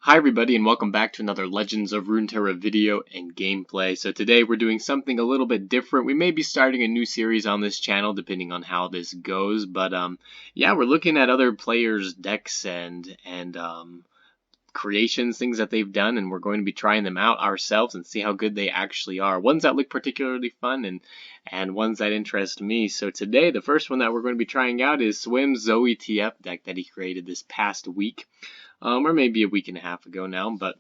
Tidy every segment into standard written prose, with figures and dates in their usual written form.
Hi everybody and welcome back to another Legends of Runeterra video and gameplay. So today we're doing something a little bit different. We may be starting a new series on this channel depending on how this goes, but yeah, we're looking at other players' decks and creations, things that they've done, and we're going to be trying them out ourselves and see how good they actually are. Ones that look particularly fun and ones that interest me. So today the first one that we're going to be trying out is Swim's ZOE TF deck that he created this past week. Or maybe a week and a half ago now, but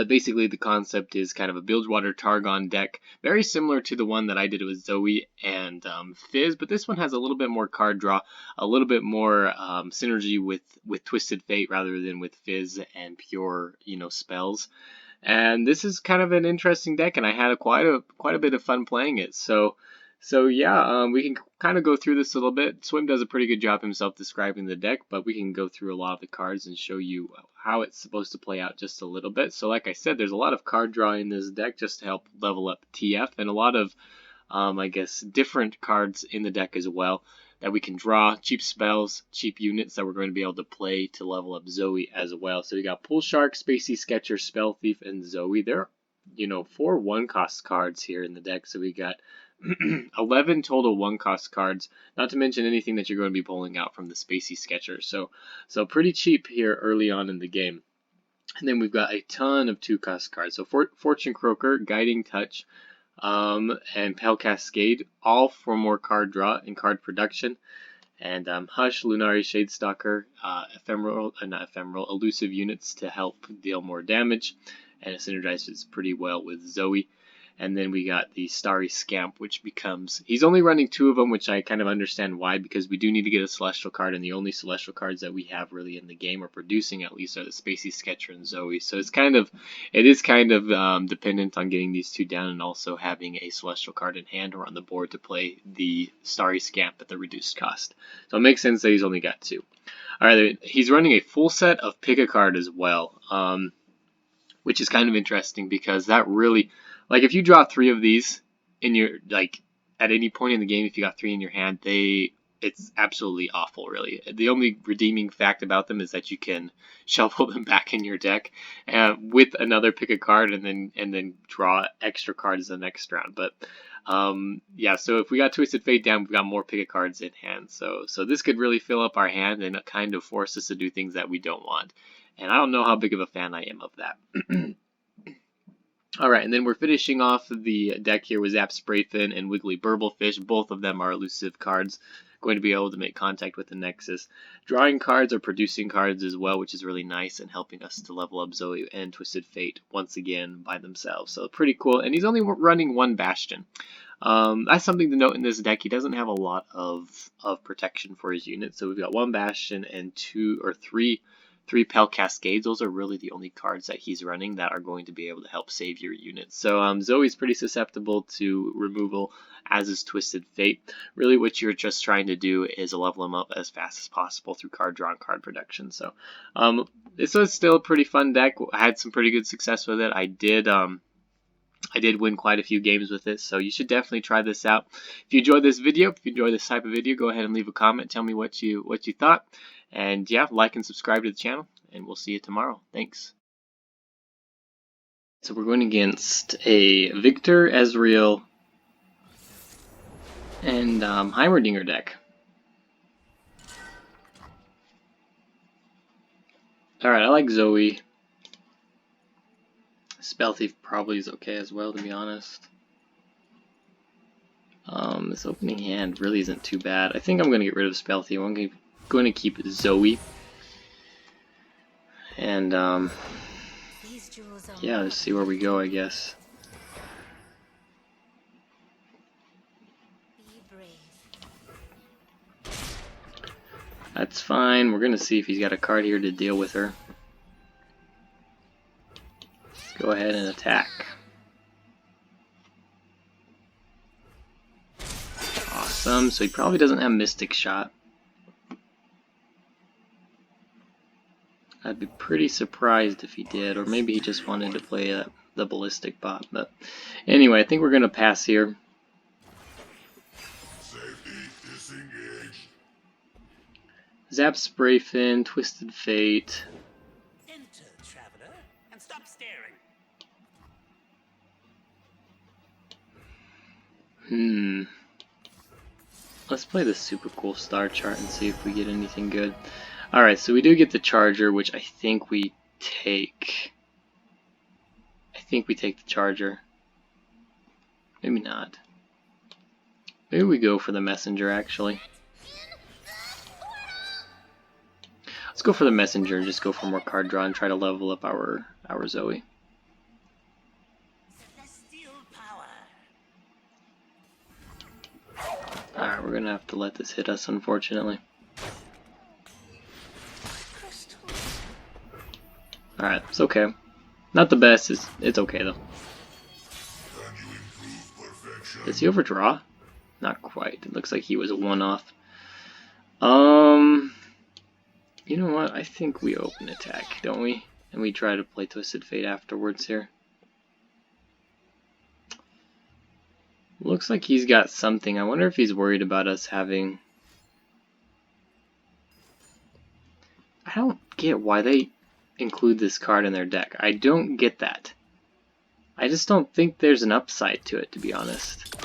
basically the concept is kind of a Bilgewater Targon deck, very similar to the one that I did with ZOE and Fizz, but this one has a little bit more card draw, a little bit more synergy with Twisted Fate rather than with Fizz and pure, spells. And this is kind of an interesting deck, and I had quite a bit of fun playing it. So yeah, we can kind of go through this a little bit. Swim does a pretty good job himself describing the deck, but we can go through a lot of the cards and show you how it's supposed to play out just a little bit. So like I said, there's a lot of card draw in this deck just to help level up TF, and a lot of, I guess, different cards in the deck as well that we can draw, cheap spells, cheap units that we're going to be able to play to level up ZOE as well. So we got Pool Shark, Spacey Sketcher, Spell Thief, and ZOE. There are, 4 1-cost cards here in the deck, so we got 11 total 1-cost cards, not to mention anything that you're going to be pulling out from the Spacey Sketcher. So pretty cheap here early on in the game. And then we've got a ton of 2-cost cards. So Fortune Croaker, Guiding Touch, and Pale Cascade, all for more card draw and card production. And Hush, Lunari Shadestalker, elusive units to help deal more damage. And it synergizes pretty well with ZOE. And then we got the Starry Scamp, which becomes, he's only running 2 of them, which I kind of understand why, because we do need to get a Celestial card, and the only Celestial cards that we have really in the game, or producing at least, are the Spacey Sketcher and ZOE. So it is kind of dependent on getting these 2 down and also having a Celestial card in hand or on the board to play the Starry Scamp at the reduced cost. So it makes sense that he's only got 2. Alright, he's running a full set of Pick a Card as well, which is kind of interesting because that really, like, if you draw 3 of these in your, like, at any point in the game, if you got 3 in your hand, it's absolutely awful, really. The only redeeming fact about them is that you can shuffle them back in your deck with another Pick a Card and then draw extra cards the next round. But yeah, so if we got Twisted Fate down, we've got more Pick a Cards in hand. So this could really fill up our hand and kind of force us to do things that we don't want. And I don't know how big of a fan I am of that. Alright, and then we're finishing off the deck here with Zap Sprayfin and Wiggly Burblefish. Both of them are elusive cards, going to be able to make contact with the Nexus. Drawing cards or producing cards as well, which is really nice and helping us to level up ZOE and Twisted Fate once again by themselves. So pretty cool, and he's only running 1 Bastion. That's something to note in this deck. He doesn't have a lot of protection for his units, so we've got 1 Bastion and 2 or 3 Pale Cascades. Those are really the only cards that he's running that are going to be able to help save your units. So ZOE's pretty susceptible to removal, as is Twisted Fate. Really what you're just trying to do is level him up as fast as possible through card draw and card production. So this was still a pretty fun deck. I had some pretty good success with it. I did win quite a few games with it, so you should definitely try this out. If you enjoyed this video, if you enjoy this type of video, go ahead and leave a comment. Tell me what you thought. And yeah, like and subscribe to the channel, and we'll see you tomorrow. Thanks. So we're going against a Victor, Ezreal, and Heimerdinger deck. Alright, I like ZOE. Spell Thief probably is okay as well, to be honest. This opening hand really isn't too bad. I think I'm going to get rid of Spell Thief. I'm going to keep ZOE. And, yeah, let's see where we go, I guess. That's fine. We're going to see if he's got a card here to deal with her. Let's go ahead and attack. Awesome. So he probably doesn't have Mystic Shot. I'd be pretty surprised if he did, or maybe he just wanted to play the Ballistic Bot. But anyway, I think we're going to pass here. Zap Sprayfin, Twisted Fate. traveler, and stop staring. Let's play the super cool star chart and see if we get anything good. Alright, so we do get the charger, which I think we take. I think we take the charger. Maybe not. Maybe we go for the messenger, actually. Let's go for the messenger and just go for more card draw and try to level up our ZOE. Alright, we're gonna have to let this hit us, unfortunately. Alright, it's okay. Not the best, it's okay though. Does he overdraw? Not quite. It looks like he was a one-off. You know what? I think we open attack, don't we? And we try to play Twisted Fate afterwards here. Looks like he's got something. I wonder if he's worried about us having... I don't get why they include this card in their deck. I don't get that. I just don't think there's an upside to it, to be honest.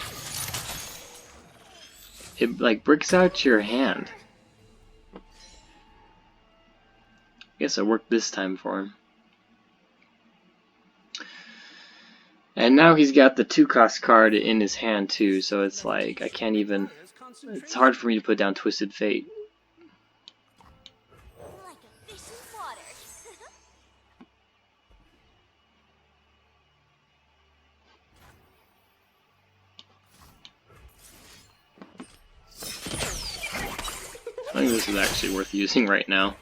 It like bricks out your hand. Guess it worked this time for him. And now he's got the 2-cost card in his hand too, so it's like I can't even... It's hard for me to put down Twisted Fate. I think this is actually worth using right now.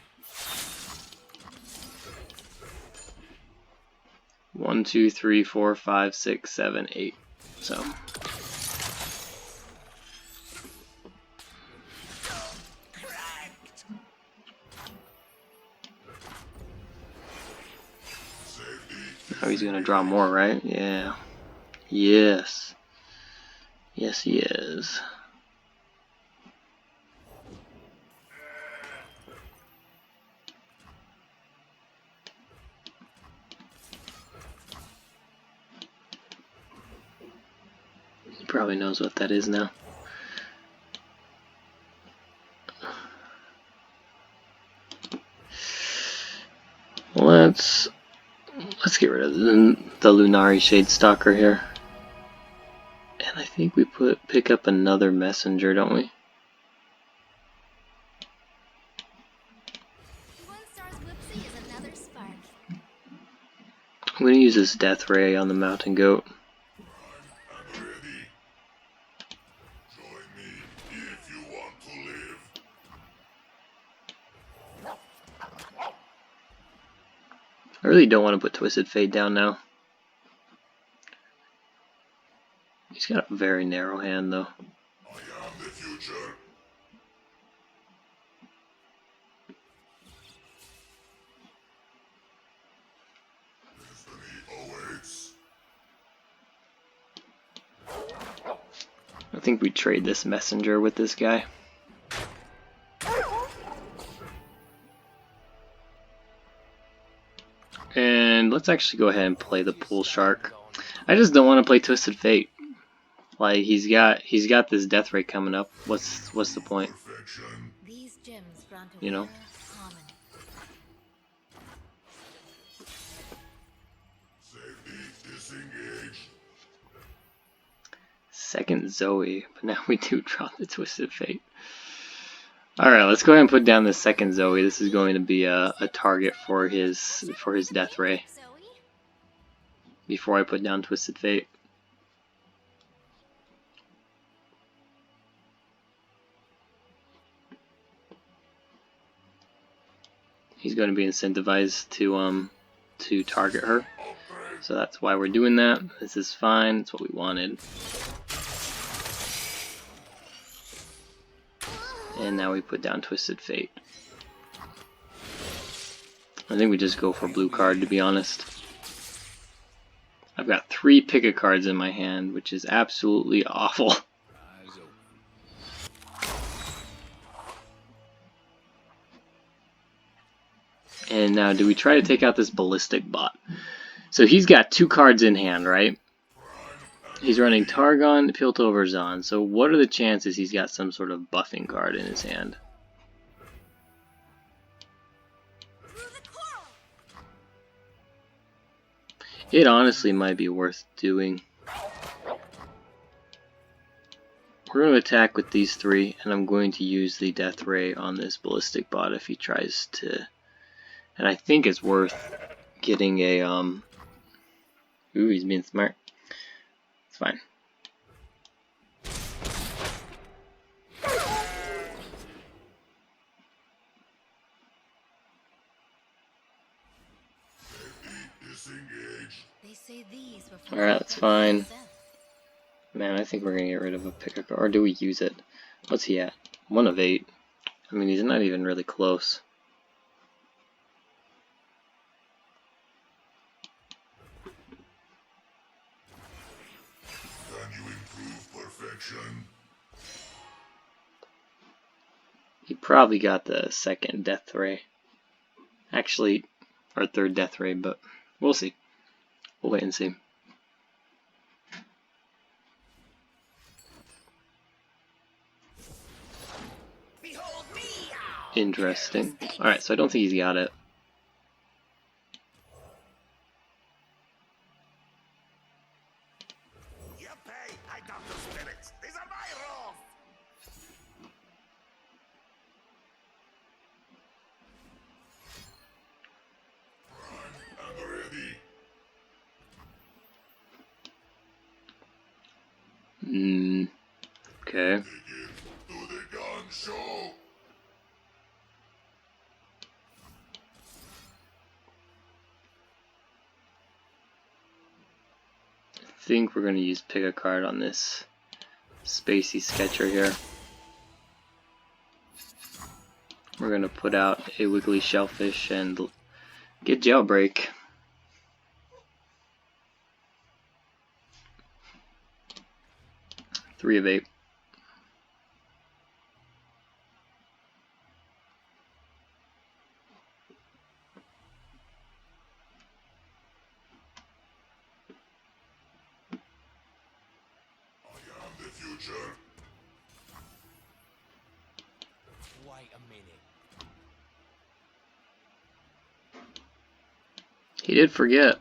1, 2, 3, 4, 5, 6, 7, 8. So. Now he's gonna draw more, right? Yeah. Yes. Yes, he is. He probably knows what that is now. Let's get rid of the Lunari Shade Stalker here. And I think we pick up another messenger, don't we? I'm gonna use this Death Ray on the Mountain Goat. I really don't want to put Twisted Fate down now. He's got a very narrow hand though. I am the future. Destiny awaits. I think we trade this messenger with this guy. And let's actually go ahead and play the Pool Shark. I just don't want to play Twisted Fate. Like he's got this Death Ray coming up. What's the point? You know? Second ZOE, but now we do draw the Twisted Fate. Alright, let's go ahead and put down the second ZOE. This is going to be a target for his Death Ray. Before I put down Twisted Fate. He's going to be incentivized to target her. So that's why we're doing that. This is fine. It's what we wanted. And now we put down Twisted Fate. I think we just go for blue card, to be honest. I've got 3 pick-a cards in my hand, which is absolutely awful. And now, do we try to take out this ballistic bot? So he's got 2 cards in hand, right? He's running Targon, Piltoverzon. So what are the chances he's got some sort of buffing card in his hand? It honestly might be worth doing. We're going to attack with these 3, and I'm going to use the Death Ray on this ballistic bot if he tries to. And I think it's worth getting a Ooh, he's being smart. It's fine. Alright, that's fine. Man, I think we're gonna get rid of a picker card. Or do we use it? What's he at? 1 of 8. I mean, he's not even really close. Can you improve perfection? He probably got the 2nd Death Ray. Actually, or 3rd Death Ray, but we'll see. We'll wait and see. Interesting. Alright, so I don't think he's got it. I got the spirits. These are my rules. I'm ready. Okay. Begin to the gun show. I think we're going to use pick a card on this Spacey Sketcher here. We're going to put out a Wiggly Shellfish and get Jailbreak. Three of 8. I am the future. Wait a minute. He did forget.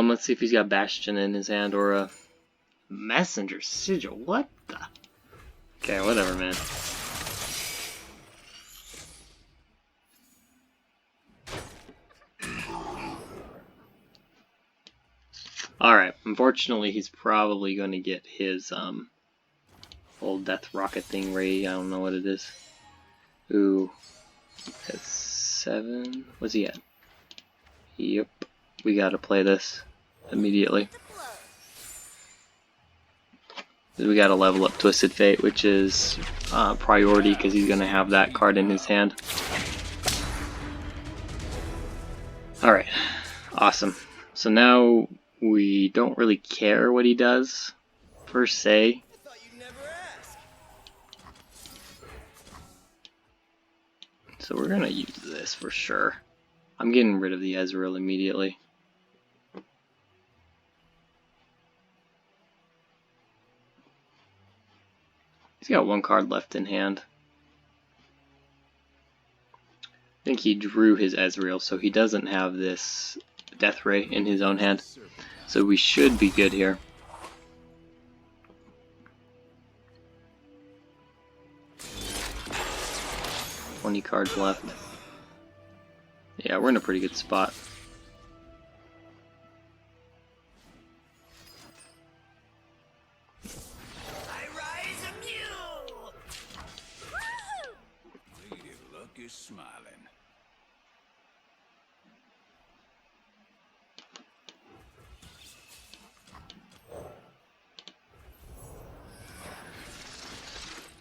Let's see if he's got Bastion in his hand or a Messenger Sigil. What the? Okay, whatever, man. Alright, unfortunately he's probably going to get his old death rocket thing ready. I don't know what it is. Ooh. That's 7. What's he at? Yep. We gotta play this immediately. We gotta level up Twisted Fate, which is priority because he's gonna have that card in his hand. Alright. Awesome. So now we don't really care what he does, per se. So we're gonna use this for sure. I'm getting rid of the Ezreal immediately. He's got 1 card left in hand. I think he drew his Ezreal, so he doesn't have this Death Ray in his own hand. So we should be good here. $20 cards left. Yeah, we're in a pretty good spot. I rise anew. Lady Luck is smiling.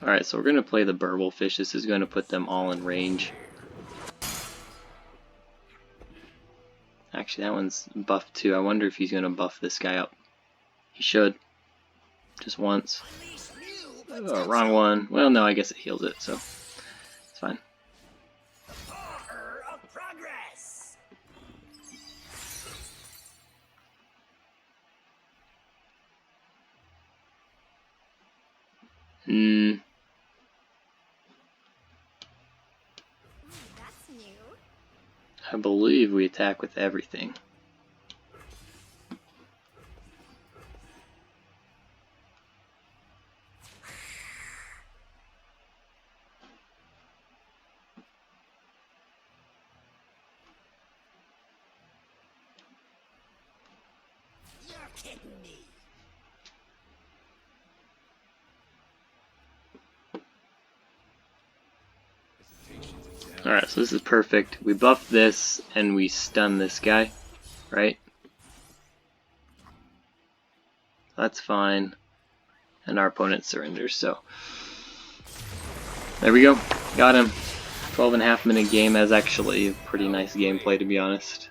Alright, so we're going to play the Burble Fish. This is going to put them all in range. Actually, that one's buffed too. I wonder if he's going to buff this guy up. He should. Just once. Oh, wrong one. Well, no, I guess it heals it, so it's fine. Order of progress. That's new. I believe we attack with everything. You're kidding me. Alright, so this is perfect. We buff this and we stun this guy, right? That's fine. And our opponent surrenders, so there we go. Got him. 12.5 minute game. That's actually a pretty nice gameplay, to be honest.